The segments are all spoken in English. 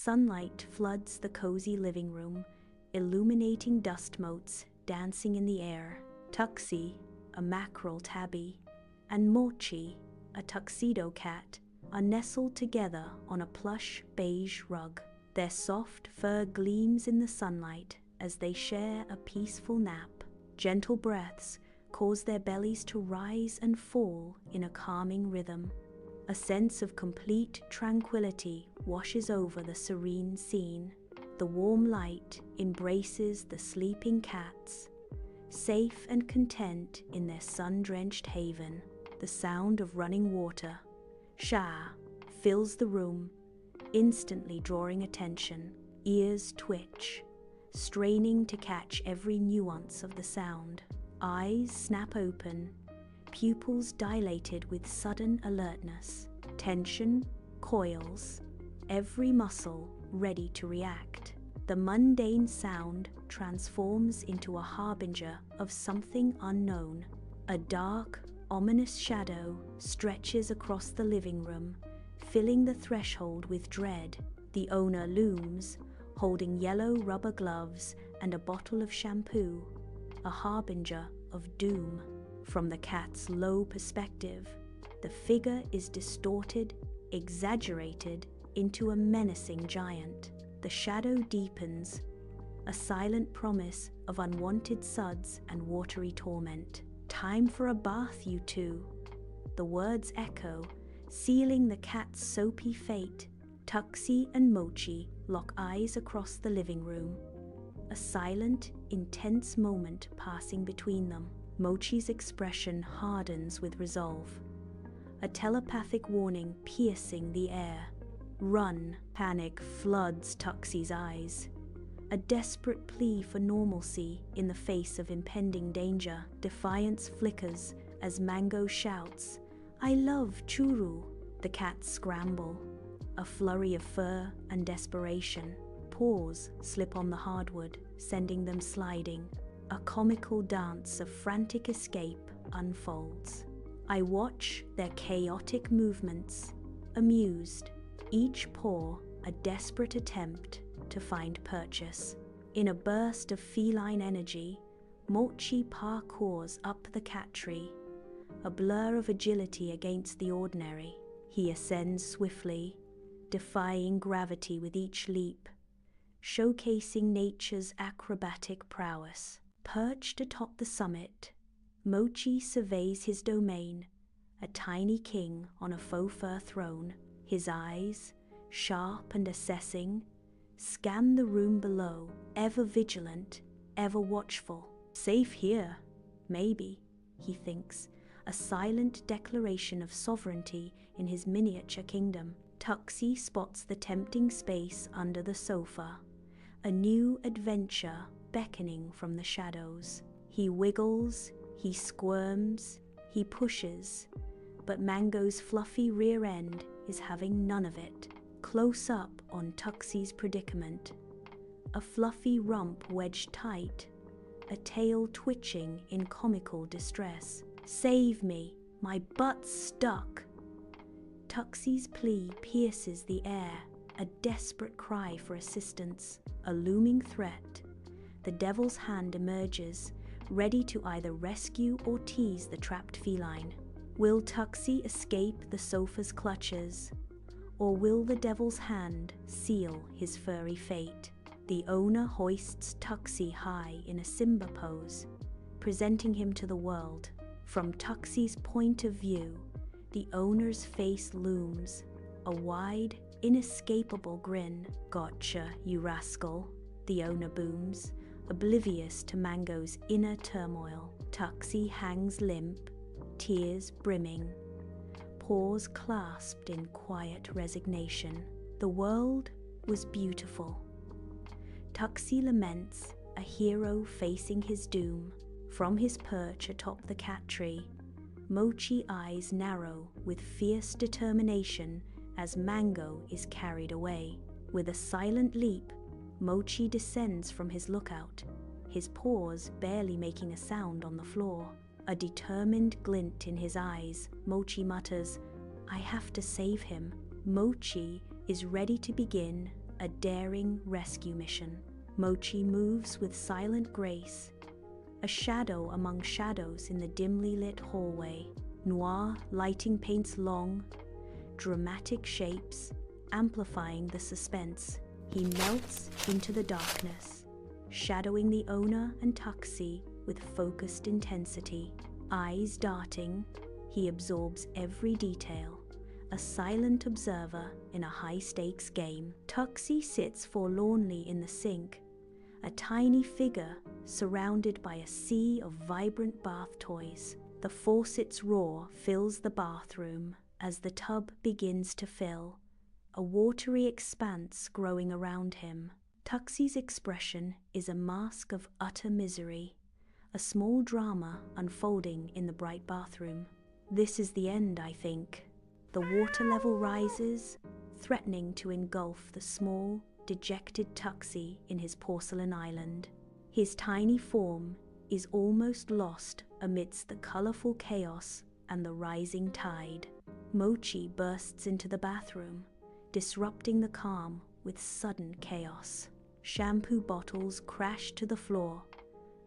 Sunlight floods the cozy living room, illuminating dust motes dancing in the air. Tuxie, a mackerel tabby, and Mochi, a tuxedo cat, are nestled together on a plush beige rug. Their soft fur gleams in the sunlight as they share a peaceful nap. Gentle breaths cause their bellies to rise and fall in a calming rhythm. A sense of complete tranquility washes over the serene scene. The warm light embraces the sleeping cats, safe and content in their sun-drenched haven. The sound of running water, sha, fills the room, instantly drawing attention. Ears twitch, straining to catch every nuance of the sound. Eyes snap open, pupils dilated with sudden alertness. Tension coils, every muscle ready to react. The mundane sound transforms into a harbinger of something unknown. A dark, ominous shadow stretches across the living room, filling the threshold with dread. The owner looms, holding yellow rubber gloves and a bottle of shampoo, a harbinger of doom. From the cat's low perspective, the figure is distorted, exaggerated into a menacing giant. The shadow deepens, a silent promise of unwanted suds and watery torment. "Time for a bath, you two," the words echo, sealing the cat's soapy fate. Tuxie and Mochi lock eyes across the living room, a silent, intense moment passing between them. Mochi's expression hardens with resolve, a telepathic warning piercing the air. "Run!" Panic floods Tuxie's eyes, a desperate plea for normalcy in the face of impending danger. Defiance flickers as Mango shouts, "I love Churu!" The cats scramble, a flurry of fur and desperation. Paws slip on the hardwood, sending them sliding. A comical dance of frantic escape unfolds. I watch their chaotic movements, amused, each paw a desperate attempt to find purchase. In a burst of feline energy, Mochi parkours up the cat tree, a blur of agility against the ordinary. He ascends swiftly, defying gravity with each leap, showcasing nature's acrobatic prowess. Perched atop the summit, Mochi surveys his domain, a tiny king on a faux fur throne. His eyes, sharp and assessing, scan the room below, ever vigilant, ever watchful. "Safe here, maybe," he thinks, a silent declaration of sovereignty in his miniature kingdom. Tuxie spots the tempting space under the sofa, a new adventure beckoning from the shadows. He wiggles, he squirms, he pushes, but Mango's fluffy rear end is having none of it. Close up on Tuxie's predicament, a fluffy rump wedged tight, a tail twitching in comical distress. "Save me, my butt's stuck!" Tuxie's plea pierces the air, a desperate cry for assistance. A looming threat, the devil's hand emerges, ready to either rescue or tease the trapped feline. Will Tuxie escape the sofa's clutches, or will the devil's hand seal his furry fate? The owner hoists Tuxie high in a Simba pose, presenting him to the world. From Tuxie's point of view, the owner's face looms, a wide, inescapable grin. "Gotcha, you rascal," the owner booms, oblivious to Mango's inner turmoil. Tuxie hangs limp, tears brimming, paws clasped in quiet resignation. The world was beautiful. Tuxie laments, a hero facing his doom. From his perch atop the cat tree, Mochi eyes narrow with fierce determination as Mango is carried away. With a silent leap, Mochi descends from his lookout, his paws barely making a sound on the floor. A determined glint in his eyes, Mochi mutters, "I have to save him." Mochi is ready to begin a daring rescue mission. Mochi moves with silent grace, a shadow among shadows in the dimly lit hallway. Noir lighting paints long, dramatic shapes, amplifying the suspense. He melts into the darkness, shadowing the owner and Tuxie with focused intensity. Eyes darting, he absorbs every detail, a silent observer in a high-stakes game. Tuxie sits forlornly in the sink, a tiny figure surrounded by a sea of vibrant bath toys. The faucet's roar fills the bathroom as the tub begins to fill, a watery expanse growing around him. Tuxie's expression is a mask of utter misery, a small drama unfolding in the bright bathroom. This is the end, I think. The water level rises, threatening to engulf the small, dejected Tuxie in his porcelain island. His tiny form is almost lost amidst the colorful chaos and the rising tide. Mochi bursts into the bathroom, disrupting the calm with sudden chaos. Shampoo bottles crash to the floor,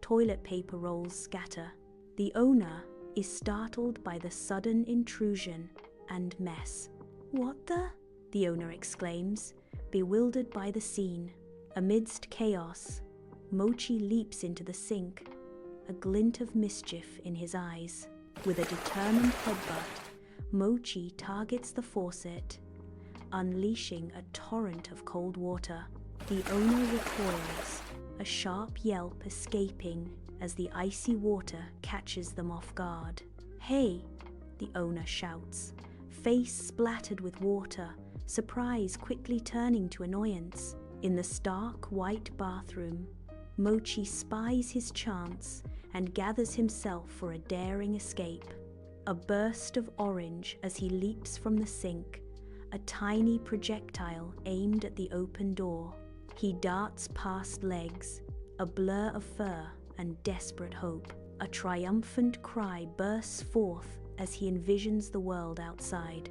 toilet paper rolls scatter. The owner is startled by the sudden intrusion and mess. "What the?" the owner exclaims, bewildered by the scene. Amidst chaos, Mochi leaps into the sink, a glint of mischief in his eyes. With a determined headbutt, Mochi targets the faucet, unleashing a torrent of cold water. The owner recoils, a sharp yelp escaping as the icy water catches them off guard. "Hey!" the owner shouts, face splattered with water, surprise quickly turning to annoyance. In the stark white bathroom, Mochi spies his chance and gathers himself for a daring escape. A burst of orange as he leaps from the sink, a tiny projectile aimed at the open door. He darts past legs, a blur of fur and desperate hope. A triumphant cry bursts forth as he envisions the world outside.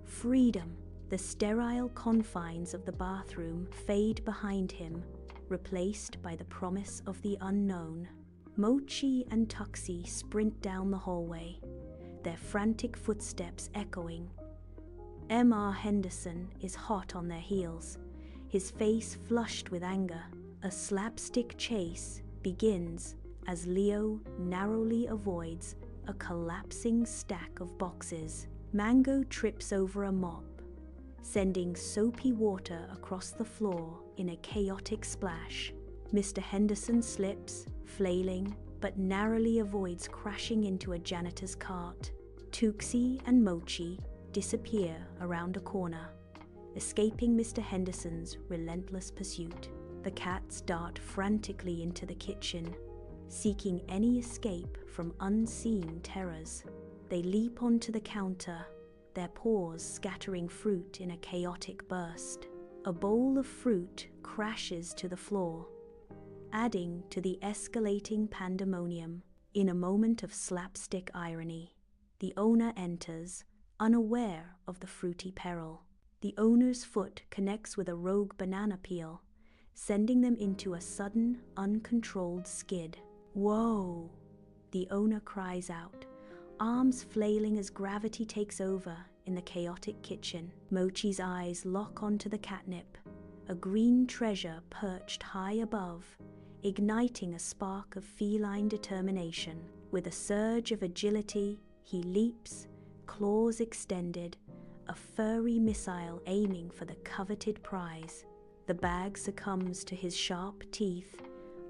Freedom! The sterile confines of the bathroom fade behind him, replaced by the promise of the unknown. Mochi and Tuxie sprint down the hallway, their frantic footsteps echoing. M.R. Henderson is hot on their heels, his face flushed with anger. A slapstick chase begins as Leo narrowly avoids a collapsing stack of boxes. Mango trips over a mop, sending soapy water across the floor in a chaotic splash. Mr. Henderson slips, flailing, but narrowly avoids crashing into a janitor's cart. Tuxie and Mochi disappear around a corner, escaping Mr. Henderson's relentless pursuit. The cats dart frantically into the kitchen, seeking any escape from unseen terrors. They leap onto the counter, their paws scattering fruit in a chaotic burst. A bowl of fruit crashes to the floor, adding to the escalating pandemonium. In a moment of slapstick irony, the owner enters, unaware of the fruity peril. The owner's foot connects with a rogue banana peel, sending them into a sudden, uncontrolled skid. "Whoa!" the owner cries out, arms flailing as gravity takes over in the chaotic kitchen. Mochi's eyes lock onto the catnip, a green treasure perched high above, igniting a spark of feline determination. With a surge of agility, he leaps, claws extended, a furry missile aiming for the coveted prize. The bag succumbs to his sharp teeth,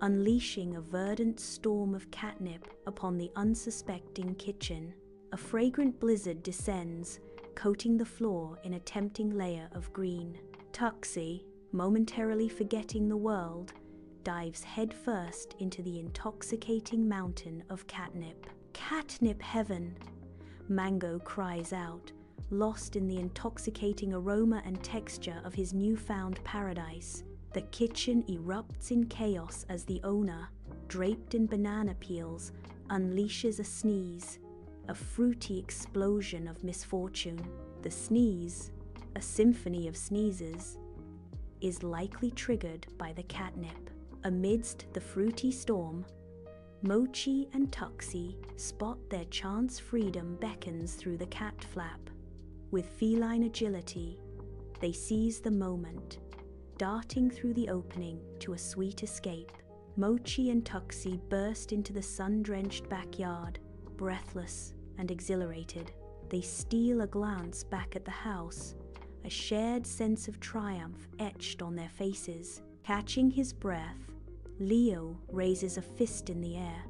unleashing a verdant storm of catnip upon the unsuspecting kitchen. A fragrant blizzard descends, coating the floor in a tempting layer of green. Tuxie, momentarily forgetting the world, dives headfirst into the intoxicating mountain of catnip. "Catnip heaven!" Mango cries out, lost in the intoxicating aroma and texture of his newfound paradise. The kitchen erupts in chaos as the owner, draped in banana peels, unleashes a sneeze, a fruity explosion of misfortune. The sneeze, a symphony of sneezes, is likely triggered by the catnip. Amidst the fruity storm, Mochi and Tuxie spot their chance freedom beckons through the cat flap. With feline agility, they seize the moment, darting through the opening to a sweet escape. Mochi and Tuxie burst into the sun-drenched backyard, breathless and exhilarated. They steal a glance back at the house, a shared sense of triumph etched on their faces. Catching his breath, Leo raises a fist in the air,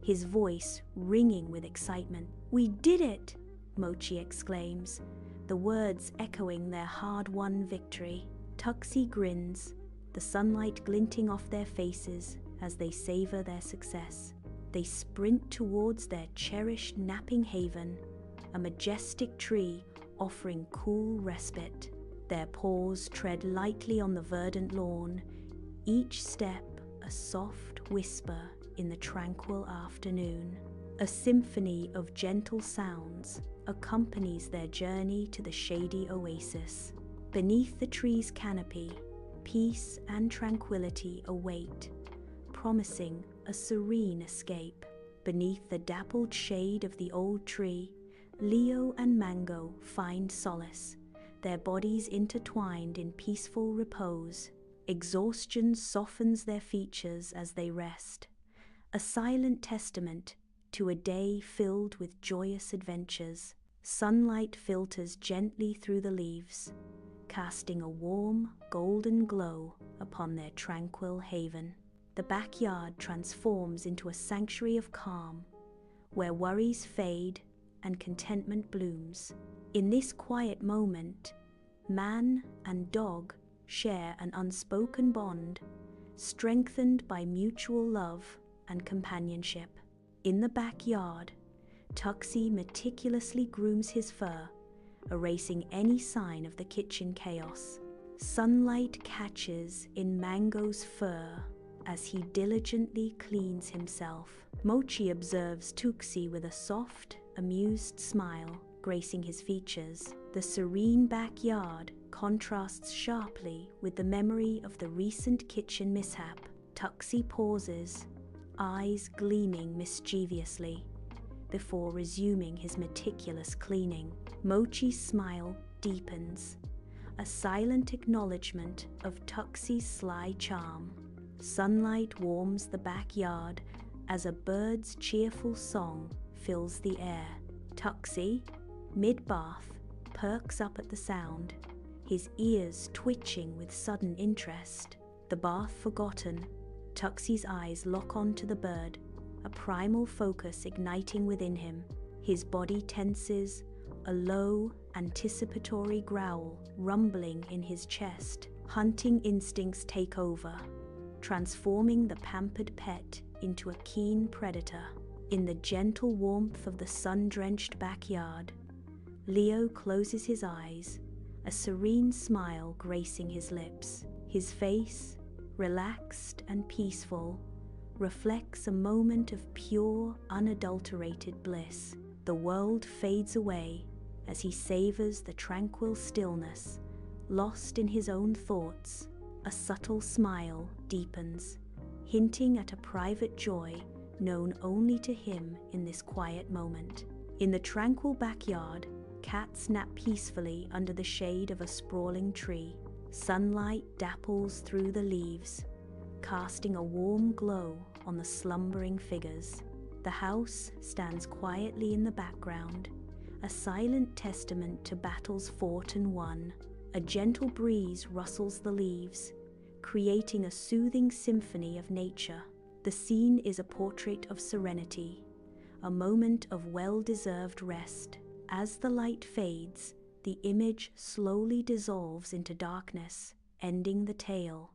his voice ringing with excitement. "We did it!" Mochi exclaims, the words echoing their hard-won victory. Tuxie grins, the sunlight glinting off their faces as they savor their success. They sprint towards their cherished napping haven, a majestic tree offering cool respite. Their paws tread lightly on the verdant lawn, each step a soft whisper in the tranquil afternoon. A symphony of gentle sounds accompanies their journey to the shady oasis. Beneath the tree's canopy, peace and tranquility await, promising a serene escape. Beneath the dappled shade of the old tree, Leo and Mango find solace, their bodies intertwined in peaceful repose. Exhaustion softens their features as they rest, a silent testament to a day filled with joyous adventures. Sunlight filters gently through the leaves, casting a warm, golden glow upon their tranquil haven. The backyard transforms into a sanctuary of calm, where worries fade and contentment blooms. In this quiet moment, man and dog share an unspoken bond, strengthened by mutual love and companionship. In the backyard, Tuxie meticulously grooms his fur, erasing any sign of the kitchen chaos. Sunlight catches in Mango's fur as he diligently cleans himself. Mochi observes Tuxie with a soft, amused smile gracing his features. The serene backyard contrasts sharply with the memory of the recent kitchen mishap. Tuxie pauses, eyes gleaming mischievously, before resuming his meticulous cleaning. Mochi's smile deepens, a silent acknowledgement of Tuxie's sly charm. Sunlight warms the backyard as a bird's cheerful song fills the air. Tuxie, mid-bath, perks up at the sound, his ears twitching with sudden interest. The bath forgotten, Tuxie's eyes lock onto the bird, a primal focus igniting within him. His body tenses, a low, anticipatory growl rumbling in his chest. Hunting instincts take over, transforming the pampered pet into a keen predator. In the gentle warmth of the sun-drenched backyard, Leo closes his eyes, a serene smile gracing his lips. His face, relaxed and peaceful, reflects a moment of pure, unadulterated bliss. The world fades away as he savors the tranquil stillness, lost in his own thoughts. A subtle smile deepens, hinting at a private joy known only to him in this quiet moment. In the tranquil backyard, cats nap peacefully under the shade of a sprawling tree. Sunlight dapples through the leaves, casting a warm glow on the slumbering figures. The house stands quietly in the background, a silent testament to battles fought and won. A gentle breeze rustles the leaves, creating a soothing symphony of nature. The scene is a portrait of serenity, a moment of well-deserved rest. As the light fades, the image slowly dissolves into darkness, ending the tale.